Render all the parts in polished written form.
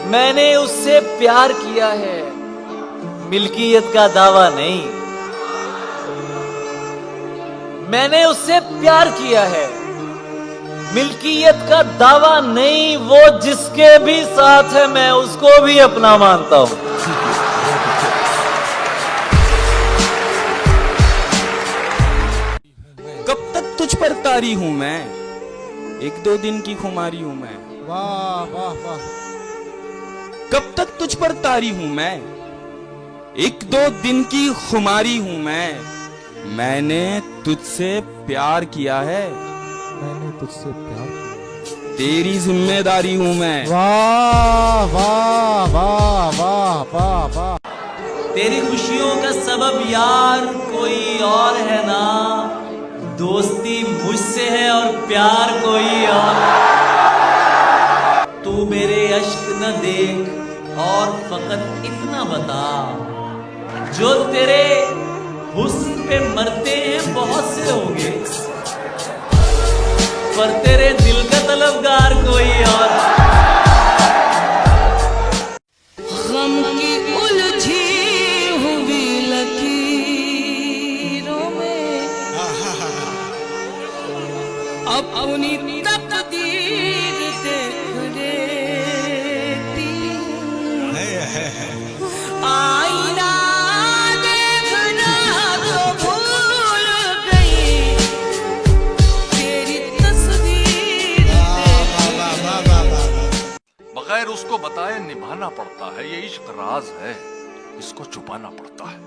मैंने उससे प्यार किया है, मिल्कियत का दावा नहीं। मैंने उससे प्यार किया है, मिल्कियत का दावा नहीं। वो जिसके भी साथ है मैं उसको भी अपना मानता हूं। कब तक तुझ पर तारी हूं मैं, एक दो दिन की खुमारी हूं मैं। वाह वाह वाह। कब तक तुझ पर तारी हूं मैं, एक दो दिन की खुमारी हूं मैं। मैंने तुझसे प्यार किया है, मैंने तुझसे प्यार किया। तेरी जिम्मेदारी हूं मैं। वाह वाह वाह वाह वाह वाह। तेरी खुशियों का सबब यार कोई और है ना, दोस्ती मुझसे है और प्यार कोई और। तू मेरे अश्क न देख और फकत इतना बता, जो तेरे हुस्न पे मरते हैं बहुत से होंगे, पर तेरे दिल का तलबगार कोई और। गम की उलझी हुई लकीरों में अपनी तकदीर देख लेती आईना देखना तो भूल गई, तेरी तस्वीर बगैर उसको बताए निभाना पड़ता है। ये इश्क राज है, इसको छुपाना पड़ता है।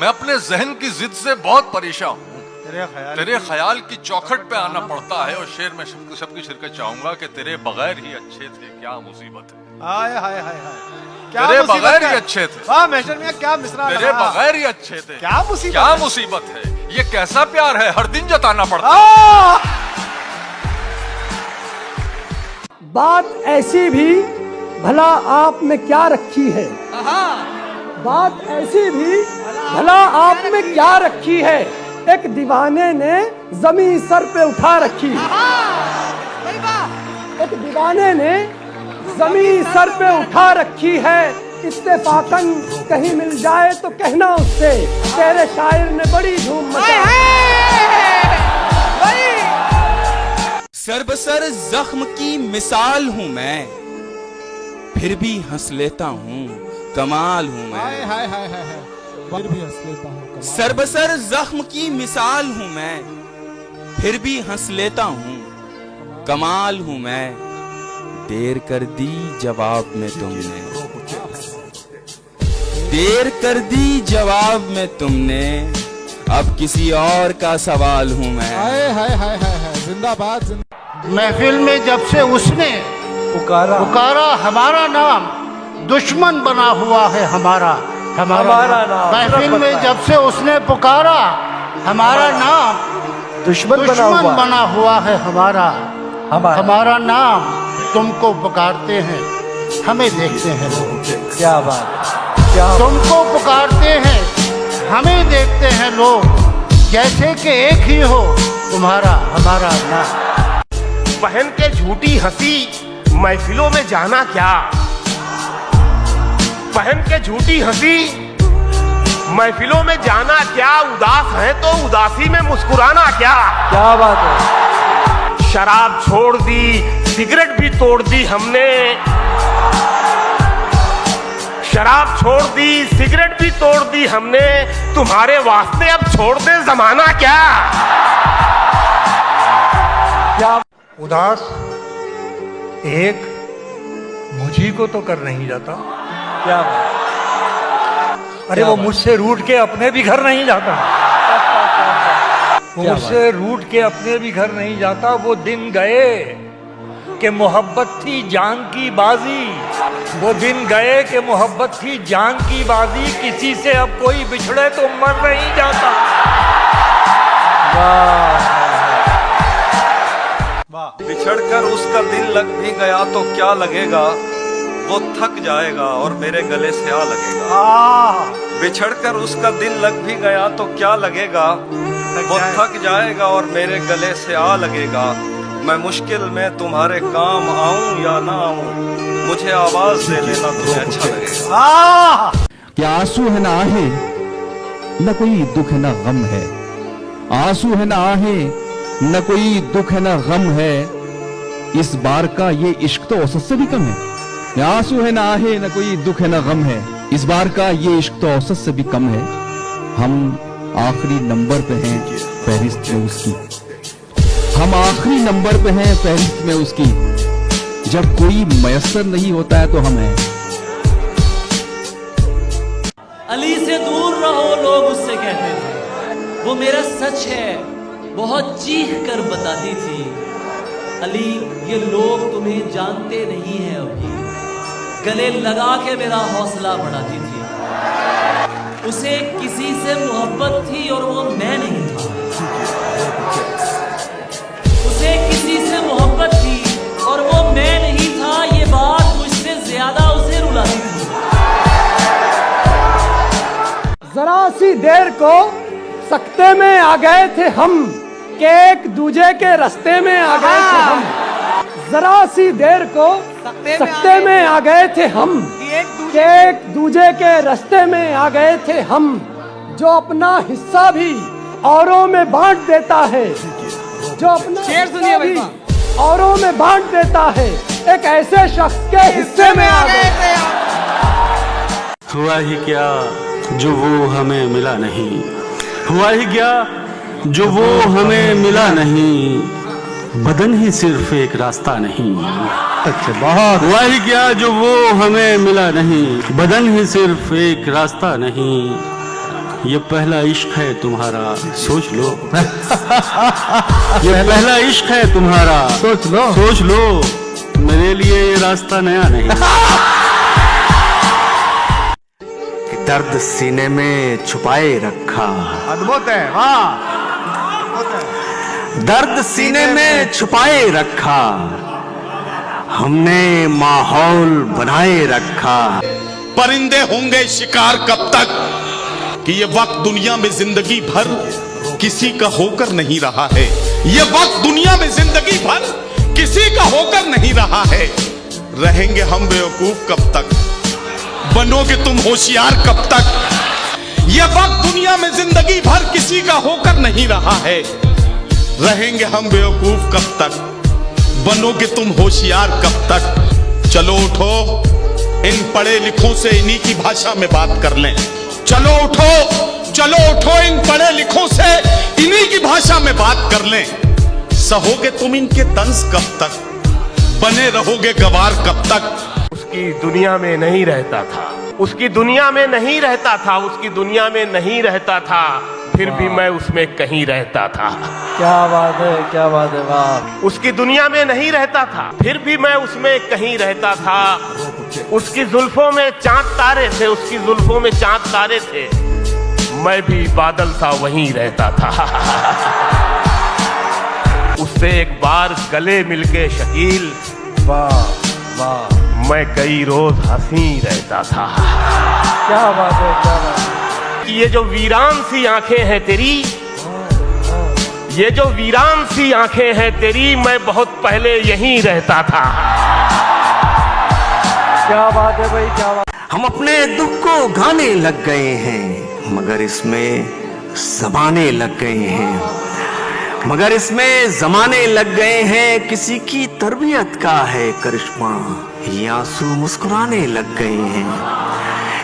मैं अपने जहन की जिद से बहुत परेशान हूँ। तेरे ख्याल की चौखट पे आना पड़ता है। और शेर में सबकी शिरकत चाहूंगा कि तेरे बगैर ही अच्छे थे, क्या मुसीबत है। हाय हाय हाय हाय। तेरे बगैर ही अच्छे थे। वाह मेजर मियां, क्या मिसरा लगा। तेरे बगैर ही अच्छे थे। क्या मुसीबत है। ये कैसा प्यार है, हर दिन जताना पड़ता है। बात ऐसी भी भला आप में क्या रखी है, बात ऐसी भी भला आप में क्या रखी है, एक दीवाने ने जमीन सर पे उठा रखी। एक दीवाने ने जमीन सर पे उठा रखी है, इत्तेफाकन कहीं मिल जाए तो कहना उससे, तेरे शायर ने बड़ी धूम मचाई। सरबसर जख्म की मिसाल हूं मैं, फिर भी हंस लेता हूं, कमाल हूं मैं। हाय हाय हाय हाय। फिर भी हंस लेता हूं। सरबसर जख्म की मिसाल हूं मैं, फिर भी हंस लेता हूं, कमाल हूं मैं। देर कर दी जवाब में तुमने, देर कर दी जवाब में तुमने, अब किसी और का सवाल हूं मैं। हाय हाय हाय हाय। जिंदाबाद। महफिल में जब से उसने पुकारा हमारा नाम, दुश्मन बना हुआ है हमारा नाम। महफिल में जब से उसने पुकारा हमारा नाम, दुश्मन बना हुआ है हमारा नाम। तुमको पुकारते हैं, हमें देखते हैं लोग। क्या बात, तुमको पुकारते हैं, हमें देखते हैं लोग, जैसे कि एक ही हो तुम्हारा हमारा नाम। पहन के झूठी हंसी महफिलों में जाना क्या, पहन के झूठी हंसी महफिलों में जाना क्या, उदास है तो उदासी में मुस्कुराना क्या। क्या बात है। शराब छोड़ दी, सिगरेट भी तोड़ दी हमने, शराब छोड़ दी, सिगरेट भी तोड़ दी हमने, तुम्हारे वास्ते अब छोड़ दे जमाना क्या। उदास एक मुझी को तो कर नहीं जाता। क्या बात। अरे वो मुझसे रूठ के अपने भी घर नहीं जाता, वो मुझसे रूठ के अपने भी घर नहीं जाता। वो दिन गए कि मोहब्बत थी जान की बाजी, वो दिन गए कि मोहब्बत थी जान की बाजी, किसी से अब कोई बिछड़े तो मर नहीं जाता। बिछड़कर उसका दिल लग भी गया तो क्या लगेगा, वो थक जाएगा और मेरे गले से आ लगेगा। बिछड़कर उसका दिल लग भी गया तो क्या लगेगा, वो थक जाएगा और मेरे गले से आ लगेगा। मैं मुश्किल में तुम्हारे काम आऊं या ना आऊं, मुझे आवाज दे लेना, तुम्हें अच्छा लगेगा। क्या आंसू है ना आहे, न कोई दुख है ना गम है। आंसू है ना आहे, न कोई दुख है ना गम है। इस बार का ये इश्क तो औसत से भी कम है। क्या आंसू है ना आहे, न कोई दुख है ना गम है। इस बार का ये इश्क तो औसत से भी कम है। हम आखिरी नंबर पे हैं फहरिस्त में उसकी। हम आखिरी नंबर पे हैं फहरिस्त में उसकी। जब कोई मयस्सर नहीं होता है तो हम हैं। अली से दूर रहो, लोग उससे कहते थे। वो मेरा सच है, बहुत चीख कर बताती थी। अली, ये लोग तुम्हें जानते नहीं हैं अभी। गले लगा के मेरा हौसला बढ़ाती थी। उसे किसी से मोहब्बत थी और वो मैं नहीं था। उसे किसी से मोहब्बत थी और वो मैं नहीं था। ये बात मुझसे ज्यादा उसे रुलाती थी। जरा सी देर को सकते में आ गए थे हम, कि एक दूजे के रास्ते में आ गए थे हम। जरा सी देर को सकते में आ गए थे हम, कि एक दूजे के रास्ते में आ गए थे हम। जो अपना हिस्सा भी औरों में बांट देता है, जो अपना हिस्सा भी औरों में बांट देता है, एक ऐसे शख्स के हिस्से में आ गए थे। हुआ ही क्या जो वो हमें मिला नहीं, हुआ ही क्या जो वो हमें मिला नहीं। बदन ही सिर्फ एक रास्ता नहीं। अच्छा, बहुत हुआ ही क्या जो वो हमें मिला नहीं। बदन ही सिर्फ एक रास्ता नहीं। ये पहला इश्क है तुम्हारा, सोच लो। ये पहला इश्क है तुम्हारा, सोच लो, सोच लो। मेरे लिए ये रास्ता नया नहीं। दर्द सीने में छुपाए रखा। अद्भुत है, वाह। दर्द सीने में छुपाए रखा, हमने माहौल बनाए रखा। परिंदे होंगे शिकार कब तक, कि ये वक्त दुनिया में जिंदगी भर किसी का होकर नहीं रहा है। ये वक्त दुनिया में जिंदगी भर किसी का होकर नहीं रहा है। रहेंगे हम बेवकूफ कब तक, बनोगे तुम होशियार कब तक। ये वक्त दुनिया में जिंदगी भर किसी का होकर नहीं रहा है। रहेंगे हम बेवकूफ कब तक, बनोगे तुम होशियार कब तक। चलो उठो, इन पढ़े लिखों से इन्हीं की भाषा में बात कर लें। चलो उठो, चलो उठो, इन पढ़े लिखों से इन्हीं की भाषा में बात कर लें। सहोगे तुम इनके तंज कब तक, बने रहोगे गवार कब तक। उसकी दुनिया में नहीं रहता था, उसकी दुनिया में नहीं रहता था, उसकी दुनिया में नहीं रहता था, फिर भी मैं उसमें कहीं रहता था। क्या बात है, क्या बात है, वाह। उसकी दुनिया में नहीं रहता था, फिर भी मैं उसमें कहीं रहता था। उसकी जुल्फों में चांद तारे थे, उसकी जुल्फों में चांद तारे थे, मैं भी बादल सा वहीं रहता था। उससे एक बार गले मिलके शकील, वाह वाह, मैं कई रोज हंसी रहता था। क्या बात है, क्या बात है। ये जो वीरान सी आंखें हैं तेरी, ये जो वीरान सी आंखें हैं तेरी, मैं बहुत पहले यहीं रहता था। क्या बात है भाई, क्या बात। हम अपने दुख को गाने लग गए हैं, मगर इसमें जमाने लग गए हैं। मगर इसमें जमाने लग गए हैं, किसी की तरबियत का है करिश्मा। ये आंसू मुस्कुराने लग गए हैं,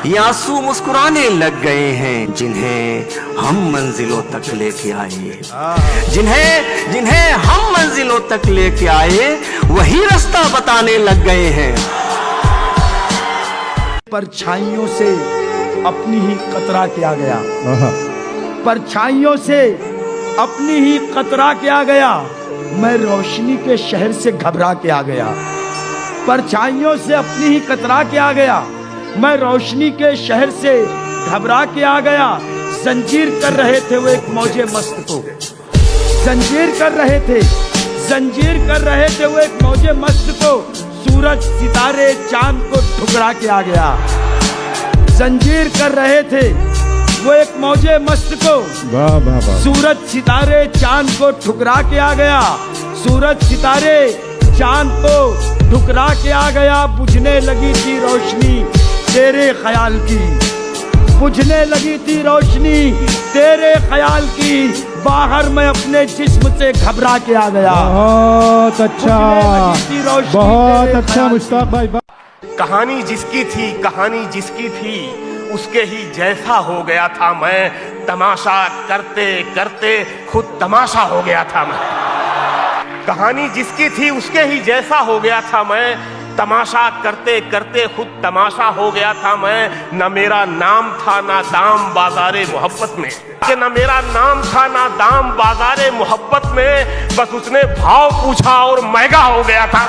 ये आंसू मुस्कुराने लग गए हैं, जिन्हें हम मंजिलों तक लेके आए। जिन्हें हम मंजिलों तक लेके आए, वही रास्ता बताने लग गए हैं। परछाइयों से अपनी ही कतरा किया गया, परछाइयों से अपनी ही कतरा किया गया। मैं रोशनी के शहर से घबरा के आ गया, परछाइयों से अपनी ही कतरा के आ गया। मैं रोशनी के शहर से घबरा के आ गया। जंजीर कर रहे थे वो एक मौजे मस्त को, जंजीर कर रहे थे, जंजीर कर रहे थे वो एक मौजे मस्त को। सूरज सितारे चांद को ठुकरा के आ गया। जंजीर कर रहे थे वो एक मौजे मस्त को, सूरज सितारे चांद को ठुकरा के आ गया। सूरज सितारे चांद को ठुकरा के आ गया। बुझने लगी थी रोशनी तेरे ख्याल की, बुझने लगी थी रोशनी तेरे ख्याल की। बाहर मैं अपने जिस्म से घबरा के आ गया। बहुत अच्छा, बहुत अच्छा मुश्ताक भाई। कहानी जिसकी थी, कहानी जिसकी थी, उसके ही जैसा हो गया था मैं। तमाशा करते करते खुद तमाशा हो गया था मैं। कहानी जिसकी थी उसके ही जैसा हो गया था मैं। तमाशा करते करते खुद तमाशा हो गया था मैं। न मेरा नाम था ना दाम बाजारे मोहब्बत में, कि न मेरा नाम था ना दाम बाजारे मोहब्बत में। बस उसने भाव पूछा और महंगा हो गया था।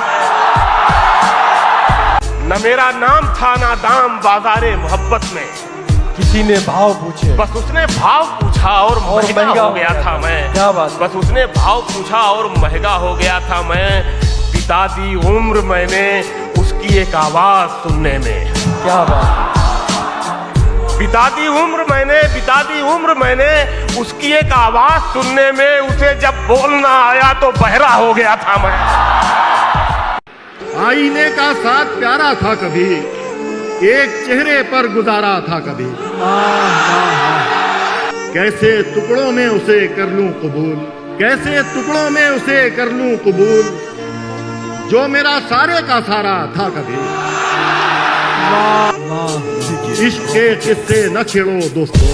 न मेरा नाम था ना दाम बाजारे मोहब्बत में, किसी ने भाव पूछे, बस उसने भाव पूछा और महंगा हो गया था मैं। क्या बात, बस उसने भाव पूछा और महंगा हो गया था मैं। बिता दी उम्र मैंने उसकी एक आवाज सुनने में। क्या बात, बिता दी उम्र मैंने उसकी एक आवाज सुनने में। उसे जब बोलना आया तो बहरा हो गया था मैं। आईने का साथ प्यारा था कभी, एक चेहरे पर गुजारा था कभी। कैसे टुकड़ों में उसे कर लूं कबूल, कैसे टुकड़ों में उसे कर लूं कबूल, जो मेरा सारे का सारा था कभी। इश्क के किस्से न छेड़ो दोस्तों,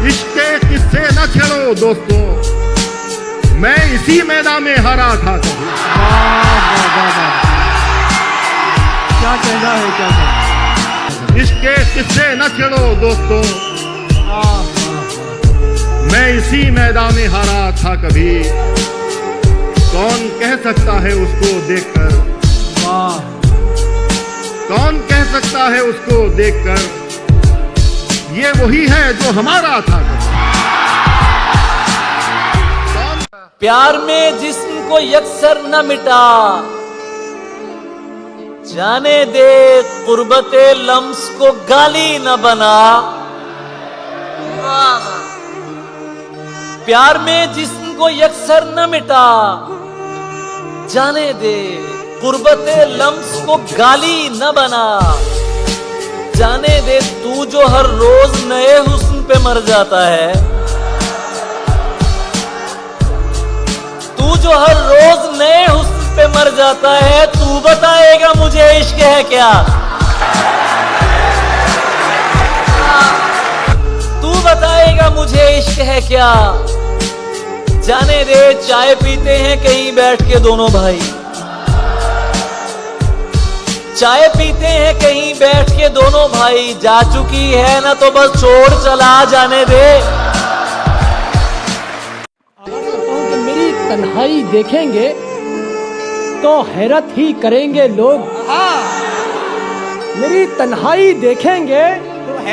इश्क के किस्से न छेड़ो दोस्तों, मैं इसी मैदान में हारा था कभी। क्या कहना है, क्या कहना? इश्क के किस्से न छेड़ो दोस्तों, मैं इसी मैदान में हारा था कभी। कौन कह सकता है उसको देखकर, कौन कह सकता है उसको देखकर, ये वही है जो हमारा था कभी। प्यार में जिस्म को यकसर न मिटा, जाने दे कुर्बते लम्स को गाली न बना। प्यार में जिस्म को यकसर न मिटा, जाने दे कुर्बते लम्स को गाली न बना। जाने दे तू जो हर रोज नए हुस्न पे मर जाता है, तू जो हर रोज नए हुस्न पे मर जाता है, तू बताएगा मुझे इश्क है क्या। तू बताएगा मुझे इश्क है क्या। जाने दे चाय पीते हैं कहीं बैठ के दोनों भाई, चाय पीते हैं कहीं बैठ के दोनों भाई। जा चुकी है ना तो बस छोड़ चला जाने दे। मेरी तन्हाई देखेंगे तो हैरत ही करेंगे लोग। मेरी तन्हाई देखेंगे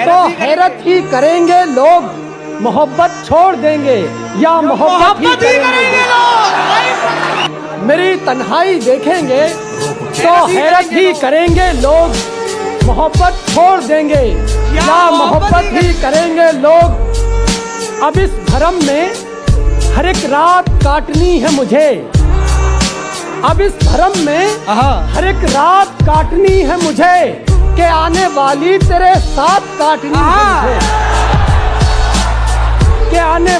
तो हैरत ही करेंगे लोग। मोहब्बत छोड़ देंगे या मोहब्बत ही करेंगे लोग। मेरी तन्हाई देखेंगे तो हैरत ही करेंगे लोग। मोहब्बत छोड़ देंगे या मोहब्बत ही करेंगे लोग। अब इस भरम में हर एक रात काटनी है मुझे। अब इस भरम में हर एक रात काटनी है मुझे, के आने वाली तेरे साथ काटनी है मुझे। के आने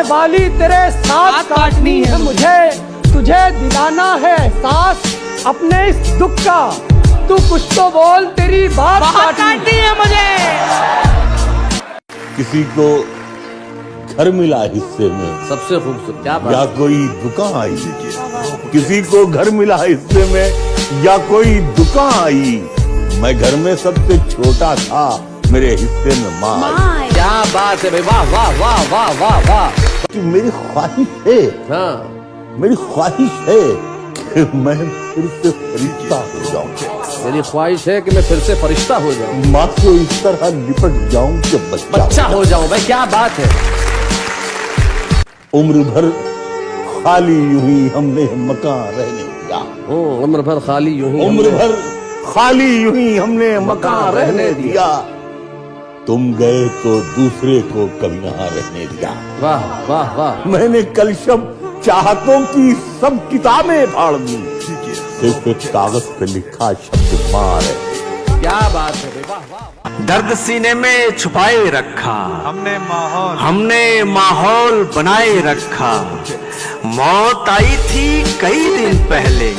वाली तेरे साथ काटनी है मुझे। तुझे दिलाना है एहसास अपने इस दुख का। तू कुछ तो बोल, तेरी बात काटनी है मुझे। किसी को घर मिला हिस्से में, सबसे खूबसूरत क्या बात। या कोई दुकान आई, किसी को घर मिला हिस्से में या कोई दुकान आई। मैं घर में सबसे छोटा था, मेरे हिस्से में माँ। क्या बात है भाई, वाह वाह वाह वाह वाह वाह। कि मेरी ख्वाहिश है, मेरी ख्वाहिश है कि मैं फिर से फरिश्ता हो जाऊं। मेरी ख्वाहिश है कि मैं फिर से फरिश्ता हो जाऊं। माँ को इस तरह लिपट जाऊं कि बच्चा हो जाऊं। भाई क्या बात है। उम्र भर खाली यूं ही हमने मकान रहने दिया। उम्र भर खाली यूं ही उम्र भर खाली यूं ही हमने मकान रहने दिया। तुम गए तो दूसरे को कभी यहाँ रहने दिया। वाह वाह वाह। मैंने कल शब चाहतों की सब किताबें फाड़ दी, सिर्फ एक कागज पे लिखा शब्द मां है। क्या बात है, वाह वाह। दर्द सीने में छुपाए रखा, हमने माहौल बनाए रखा। मौत आई थी कई दिन पहले,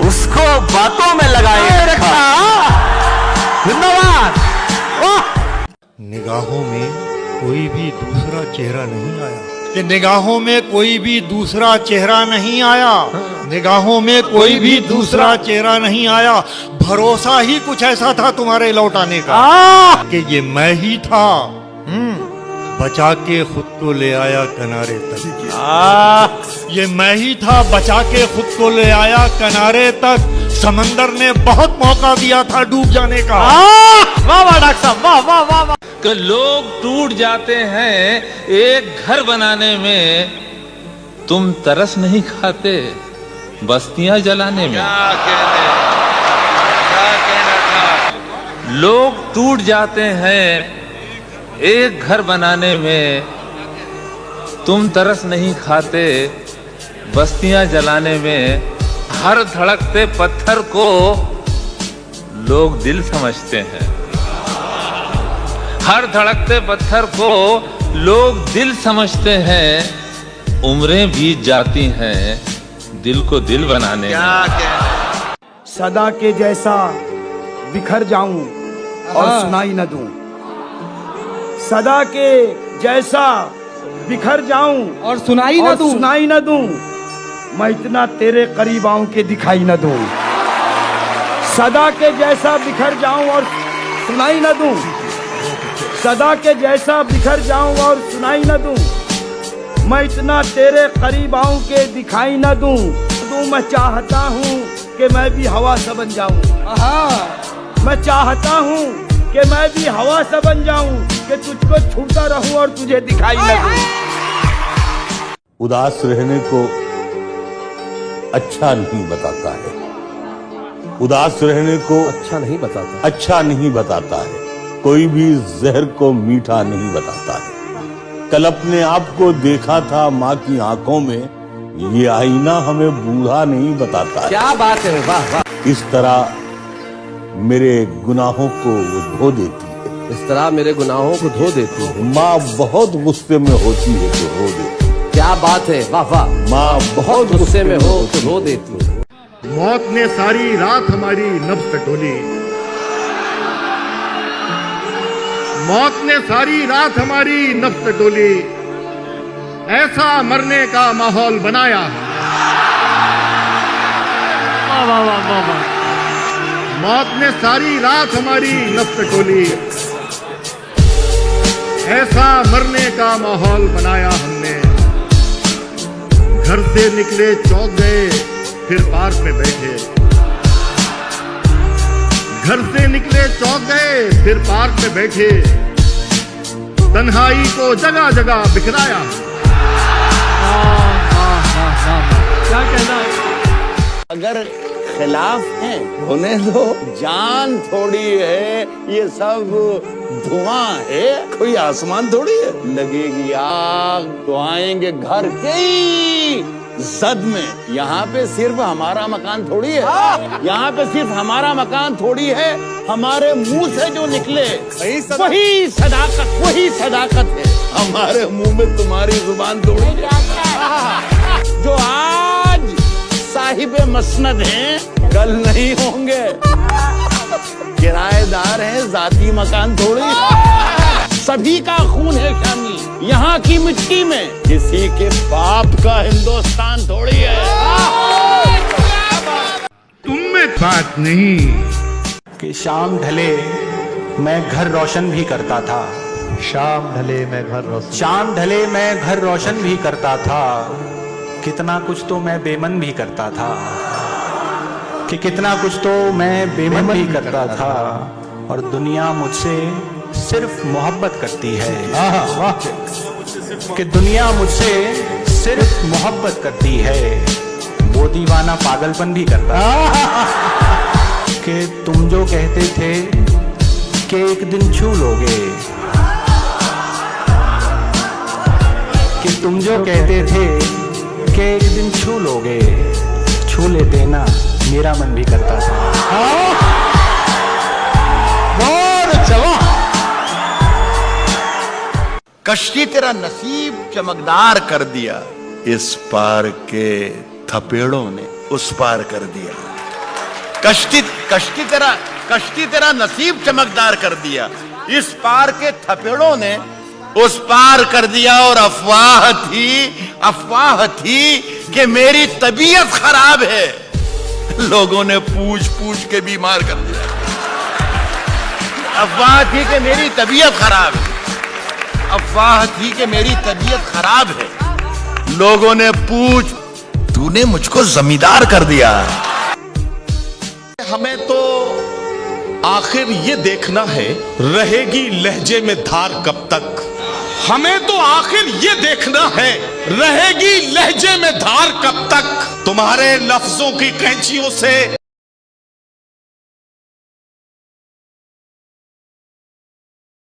उसको बातों में लगाए रखा। धन्यवाद। निगाहों में कोई भी दूसरा चेहरा नहीं आया, कि निगाहों में कोई भी दूसरा चेहरा नहीं आया, निगाहों में कोई भी दूसरा चेहरा नहीं आया। भरोसा ही कुछ ऐसा था तुम्हारे लौटाने का कि ये मैं ही था। बचा के खुद को ले आया किनारे तक। ये मैं ही था, बचा के खुद को ले आया किनारे तक। समंदर ने बहुत मौका दिया था डूब जाने का। वाह वाह डॉक्टर साहब, वाह वाह वाह वाह। कि लोग टूट जाते हैं एक घर बनाने में, तुम तरस नहीं खाते बस्तियां जलाने में। क्या कहना था? लोग टूट जाते हैं एक घर बनाने में, तुम तरस नहीं खाते बस्तियां जलाने में। हर धड़कते पत्थर को लोग दिल समझते हैं, हर धड़कते पत्थर को लोग दिल समझते हैं। उम्रें बीत जाती हैं दिल को दिल बनाने में। सदा के जैसा बिखर जाऊं और सुनाई न दूं, सदा के जैसा बिखर जाऊं और सुनाई न दूं। मैं इतना तेरे करीब आऊं कि दिखाई न दूं। सदा के जैसा बिखर जाऊं और सुनाई न दूं, सदा के जैसा बिखर जाऊं और सुनाई न दूं। मैं इतना तेरे करीब आऊं कि दिखाई न दूं। मैं चाहता हूं कि मैं भी हवा सा बन जाऊं। मैं चाहता हूं कि मैं भी हवा सा बन जाऊं, कि तुझको छूता रहूं और तुझे दिखाई न दूं। उदास रहने को अच्छा नहीं बताता है, उदास रहने को अच्छा नहीं बताता है। कोई भी जहर को मीठा नहीं बताता है। कल अपने आप को देखा था माँ की आंखों में, ये आईना हमें बूढ़ा नहीं बताता है। क्या बात है, वाह वाह। इस तरह मेरे गुनाहों को वो धो देती है, इस तरह मेरे गुनाहों को धो देती है। माँ बहुत गुस्से में होती है तो रो देती है। क्या बात है, वाह वाह। माँ बहुत गुस्से में हो तो रो देती है। मौत ने सारी रात हमारी नब्ज टटोली, मौत ने सारी रात हमारी नब्ज टटोली। ऐसा मरने का माहौल बनाया, वाह वाह वाह वाह वाह। मौत ने सारी रात हमारी नब्ज टटोली। ऐसा मरने का माहौल बनाया हमने। घर से निकले चौक गए, फिर पार्क में बैठे। घर से निकले चौक गए, फिर पार्क में बैठे। तन्हाई को जगह जगह बिखराया। क्या कहना है? अगर खिलाफ है होने दो, जान थोड़ी है, ये सब धुआं है, कोई आसमान थोड़ी है। लगेगी आग तो आएंगे घर के जद में। यहाँ पे सिर्फ हमारा मकान थोड़ी है, यहाँ पे सिर्फ हमारा मकान थोड़ी है। हमारे मुंह से जो निकले वही सदाकत है। हमारे मुंह में तुम्हारी जुबान थोड़ी है। जो आज साहिबे मसनद हैं, कल नहीं होंगे। किराएदार हैं, जाती मकान थोड़ी। सभी का खून है शामिल यहाँ की मिट्टी में, किसी के बाप का हिंदुस्तान थोड़ी है। तुम में बात नहीं कि शाम ढले मैं घर रोशन भी करता था, शाम ढले मैं घर रोशन भी करता था। कितना कुछ तो मैं बेमन भी करता था, कि कितना कुछ तो मैं बेमन भी करता था। और दुनिया मुझसे सिर्फ मोहब्बत करती है, कि दुनिया मुझसे सिर्फ मोहब्बत करती है। वो दीवाना पागलपन भी करता है, कि तुम जो कहते थे कि एक दिन छू लोगे, कि तुम जो कहते थे कि एक दिन छू लोगे, छू लेते ना, मेरा मन भी करता था। कश्ती तेरा नसीब चमकदार कर दिया, इस पार के थपेड़ों ने उस पार कर दिया। कश्ती तेरा नसीब चमकदार कर दिया, इस पार के थपेड़ों ने उस पार कर दिया। और अफवाह थी कि मेरी तबीयत खराब है, लोगों ने पूछ पूछ के बीमार कर दिया। अफवाह थी कि मेरी तबीयत खराब है, अफवाह थी कि मेरी तबीयत खराब है, लोगों ने तूने मुझको जमींदार कर दिया। हमें तो आखिर ये देखना है, रहेगी लहजे में धार कब तक। हमें तो आखिर ये देखना है, रहेगी लहजे में धार कब तक। तुम्हारे लफ्जों की कैंचियों से